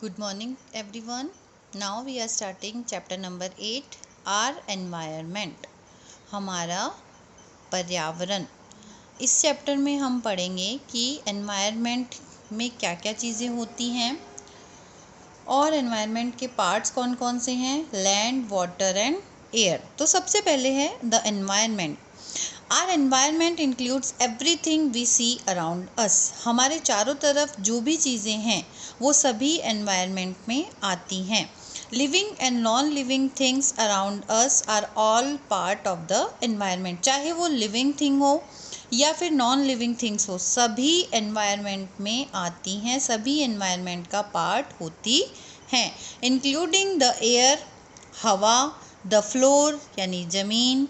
Good morning everyone. Now we are starting chapter number 8 our environment. हमारा पर्यावरण। इस chapter में हम पढ़ेंगे कि एनवायरनमेंट में क्या क्या चीज़ें होती हैं और एनवायरनमेंट के पार्ट्स कौन कौन से हैं, लैंड, वाटर एंड एयर। तो सबसे पहले है the environment. Our environment includes everything we see around us. हमारे चारों तरफ जो भी चीज़ें हैं वो सभी एनवायरनमेंट में आती हैं। Living and non living things around us are all part of the environment. चाहे वो लिविंग थिंग हो या फिर नॉन लिविंग थिंग्स हो, सभी एनवायरनमेंट में आती हैं, सभी एनवायरनमेंट का पार्ट होती हैं, इंक्लूडिंग द एयर, हवा, द फ्लोर यानी ज़मीन,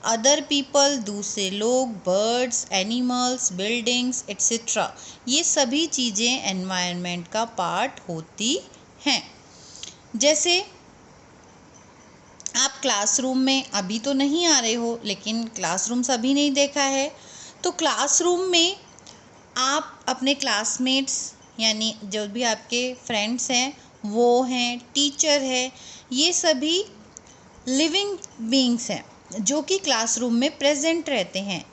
अदर पीपल दूसरे लोग, बर्ड्स, एनिमल्स, बिल्डिंग्स एट्सेट्रा। ये सभी चीज़ें एनवायरनमेंट का पार्ट होती हैं। जैसे आप क्लासरूम में अभी तो नहीं आ रहे हो, लेकिन क्लासरूम सभी ने देखा है। तो क्लासरूम में आप अपने क्लासमेट्स यानी जो भी आपके फ्रेंड्स हैं वो हैं, टीचर है, ये सभी लिविंग बीइंग्स हैं जो कि क्लासरूम में प्रेजेंट रहते हैं।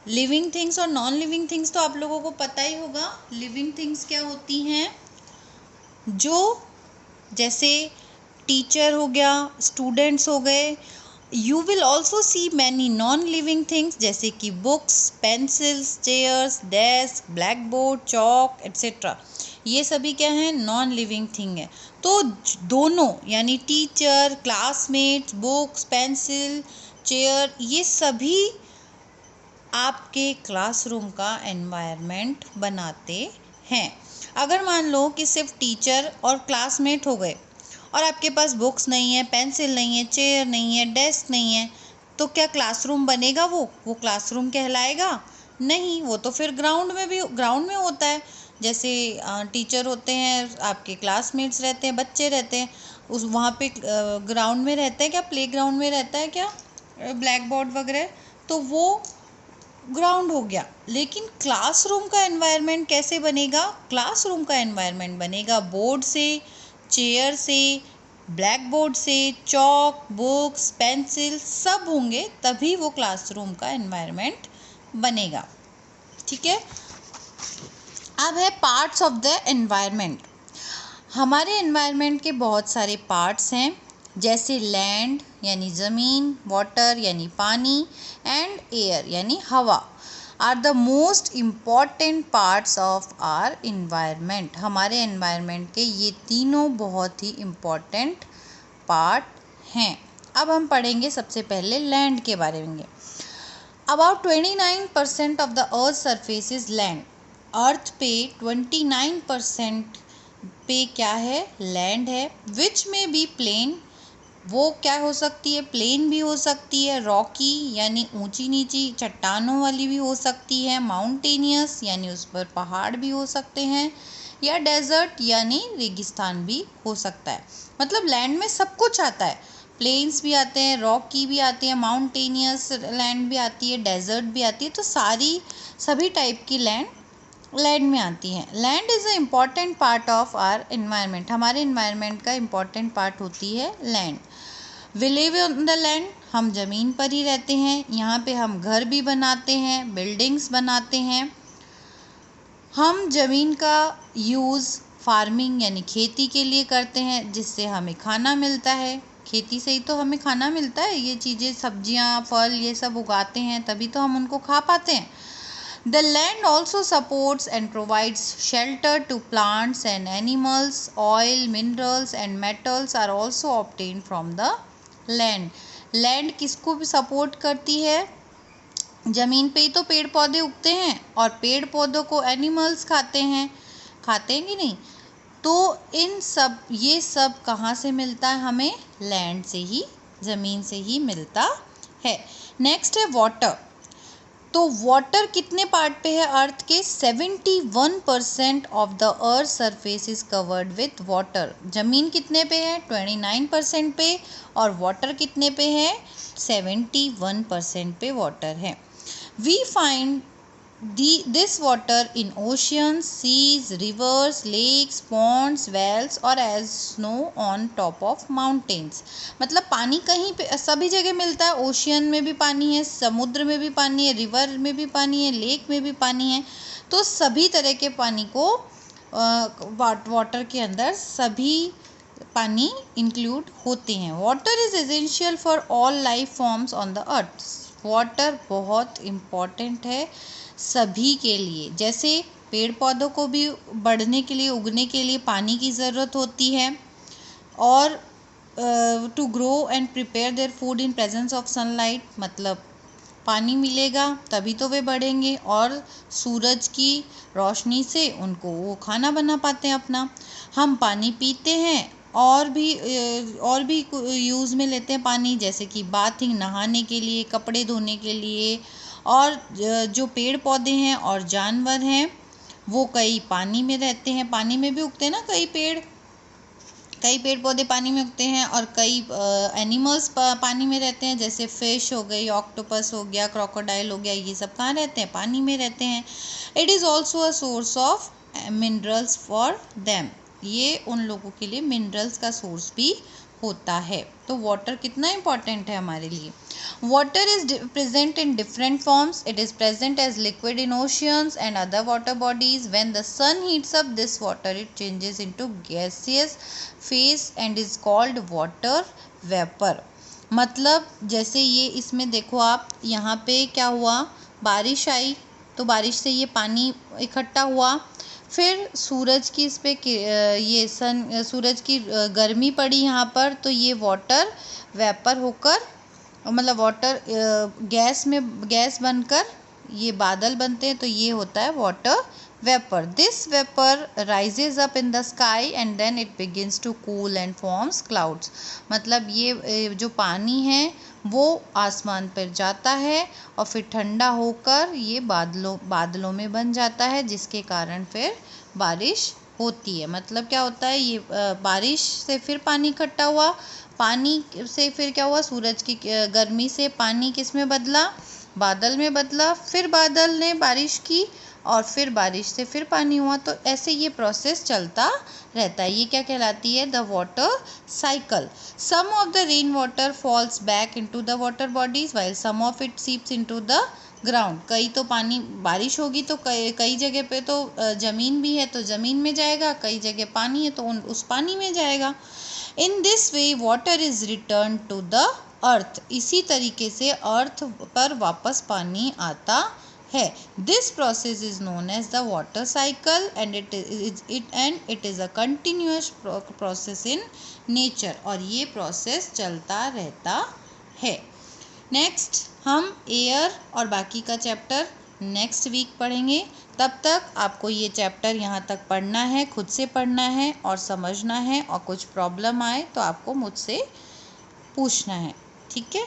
लिविंग थिंग्स और नॉन लिविंग थिंग्स तो आप लोगों को पता ही होगा। लिविंग थिंग्स क्या होती हैं, जो जैसे टीचर हो गया, स्टूडेंट्स हो गए। You will also see many non living things जैसे कि books, pencils, chairs, desk, black board, chalk etcetera. ये सभी क्या हैं, नॉन लिविंग थिंग है। तो दोनों यानी teacher, classmates, books, pencil, chair, ये सभी आपके क्लासरूम का एनवायरनमेंट बनाते हैं। अगर मान लो कि सिर्फ टीचर और क्लासमेट हो गए और आपके पास बुक्स नहीं है, पेंसिल नहीं है, चेयर नहीं है, डेस्क नहीं है, तो क्या क्लासरूम बनेगा? वो क्लासरूम कहलाएगा? नहीं, वो तो फिर ग्राउंड में होता है। जैसे टीचर होते हैं, आपके क्लासमेट्स रहते हैं, बच्चे रहते हैं, उस वहाँ पे ग्राउंड में रहते हैं क्या, प्ले ग्राउंड में रहता है क्या ब्लैक बोर्ड वगैरह, तो वो ग्राउंड हो गया। लेकिन क्लासरूम का एनवायरनमेंट कैसे बनेगा? क्लासरूम का एनवायरनमेंट बनेगा बोर्ड से, चेयर से, ब्लैक बोर्ड से, चॉक, बुक्स, पेंसिल सब होंगे, तभी वो क्लासरूम का एनवायरनमेंट बनेगा। ठीक है। अब है पार्ट्स ऑफ द एनवायरनमेंट। हमारे एनवायरनमेंट के बहुत सारे पार्ट्स हैं, जैसे लैंड यानी ज़मीन, वाटर यानी पानी एंड एयर यानी हवा are the most important parts of our environment. हमारे एनवायरनमेंट के ये तीनों बहुत ही इम्पॉर्टेंट पार्ट हैं। अब हम पढ़ेंगे सबसे पहले लैंड के बारे में। About 29% of the earth surface is land. Earth पे 29% पे क्या है, लैंड है। विच में बी प्लेन, वो क्या हो सकती है, प्लेन भी हो सकती है, रॉकी यानी ऊंची नीची चट्टानों वाली भी हो सकती है, माउंटेनियस यानी उस पर पहाड़ भी हो सकते हैं, या डेजर्ट यानी रेगिस्तान भी हो सकता है। मतलब लैंड में सब कुछ आता है, प्लेन्स भी आते हैं, रॉकी भी आती है, माउंटेनियस लैंड भी आती है, डेजर्ट भी आती है। तो सभी टाइप की लैंड में आती हैं। Land is a important part of our environment. हमारे एनवायरनमेंट का इम्पॉर्टेंट पार्ट होती है land. We live on the land, हम ज़मीन पर ही रहते हैं। यहाँ पे हम घर भी बनाते हैं, बिल्डिंग्स बनाते हैं। हम ज़मीन का यूज़ फार्मिंग यानी खेती के लिए करते हैं, जिससे हमें खाना मिलता है। खेती से ही तो हमें खाना मिलता है। ये चीज़ें, सब्जियाँ, फल, ये सब उगाते हैं, तभी तो हम उनको खा पाते हैं। The land also supports and provides shelter to plants and animals. Oil, minerals and metals are also obtained from the land. Land किसको भी सपोर्ट करती है? ज़मीन पे ही तो पेड़ पौधे उगते हैं, और पेड़ पौधों को एनिमल्स खाते हैं कि नहीं? तो ये सब कहाँ से मिलता है हमें? लैंड से ही, ज़मीन से ही मिलता है। नेक्स्ट है वाटर। तो वाटर कितने पार्ट पे है अर्थ के? 71% of the earth surface is covered with water. ज़मीन कितने पे है? 29% पे, और वाटर कितने पे है? 71% पे वाटर है। We find This water in oceans, seas, rivers, lakes, ponds, wells और as snow on top of mountains। मतलब पानी कहीं पे सभी जगह मिलता है। ओशियन में भी पानी है, समुद्र में भी पानी है, रिवर में भी पानी है, लेक में भी पानी है। तो सभी तरह के पानी को वाटर के अंदर सभी पानी इंक्लूड होते हैं। Water is essential for all life forms on the earth. Water बहुत इम्पॉर्टेंट है सभी के लिए। जैसे पेड़ पौधों को भी बढ़ने के लिए, उगने के लिए पानी की ज़रूरत होती है, और to grow and prepare their food in presence of sunlight, मतलब पानी मिलेगा तभी तो वे बढ़ेंगे, और सूरज की रोशनी से उनको वो खाना बना पाते हैं अपना। हम पानी पीते हैं और भी यूज़ में लेते हैं पानी, जैसे कि बाथिंग, नहाने के लिए, कपड़े धोने के लिए। और जो पेड़ पौधे हैं और जानवर हैं वो कई पानी में रहते हैं, पानी में भी उगते हैं ना कई पेड़ पौधे पानी में उगते हैं, और कई एनिमल्स पानी में रहते हैं, जैसे फिश हो गई, ऑक्टोपस हो गया, क्रोकोडाइल हो गया, ये सब कहाँ रहते हैं? पानी में रहते हैं। It is also a source of minerals for them. ये उन लोगों के लिए मिनरल्स का सोर्स भी होता है। तो वाटर कितना इम्पॉर्टेंट है हमारे लिए। Water is present in different forms. It is present as liquid in oceans and other water bodies. When the sun heats up this water, it changes into gaseous phase and is called water vapor. मतलब जैसे ये इसमें देखो आप, यहाँ पे क्या हुआ, बारिश आई तो बारिश से ये पानी इकट्ठा हुआ, फिर सूरज की इस पे सूरज की गर्मी पड़ी यहाँ पर, तो ये वाटर वेपर होकर, मतलब वाटर गैस बनकर ये बादल बनते हैं, तो ये होता है water vapour. This vapour rises up in the sky and then it begins to cool and forms clouds. मतलब ये जो पानी है वो आसमान पर जाता है और फिर ठंडा होकर ये बादलों में बन जाता है, जिसके कारण फिर बारिश होती है। मतलब क्या होता है, ये बारिश से फिर पानी इकट्ठा हुआ, पानी से फिर क्या हुआ, सूरज की गर्मी से पानी किस में बदला, बादल में बदला, फिर बादल ने बारिश की, और फिर बारिश से फिर पानी हुआ। तो ऐसे ये प्रोसेस चलता रहता है। ये क्या कहलाती है? The water cycle. Some of the rain water falls back into the water bodies while some of it seeps into the ground. कई तो पानी, बारिश होगी तो कई जगह पे तो ज़मीन भी है तो ज़मीन में जाएगा, कई जगह पानी है तो उस पानी में जाएगा। In this way water is return to the earth. इसी तरीके से अर्थ पर वापस पानी आता है। This process is known as the water cycle and it is a continuous process in nature. और ये प्रोसेस चलता रहता है। नेक्स्ट हम एयर और बाकी का चैप्टर नेक्स्ट वीक पढ़ेंगे। तब तक आपको ये चैप्टर यहाँ तक पढ़ना है, खुद से पढ़ना है और समझना है, और कुछ प्रॉब्लम आए तो आपको मुझसे पूछना है। ठीक है।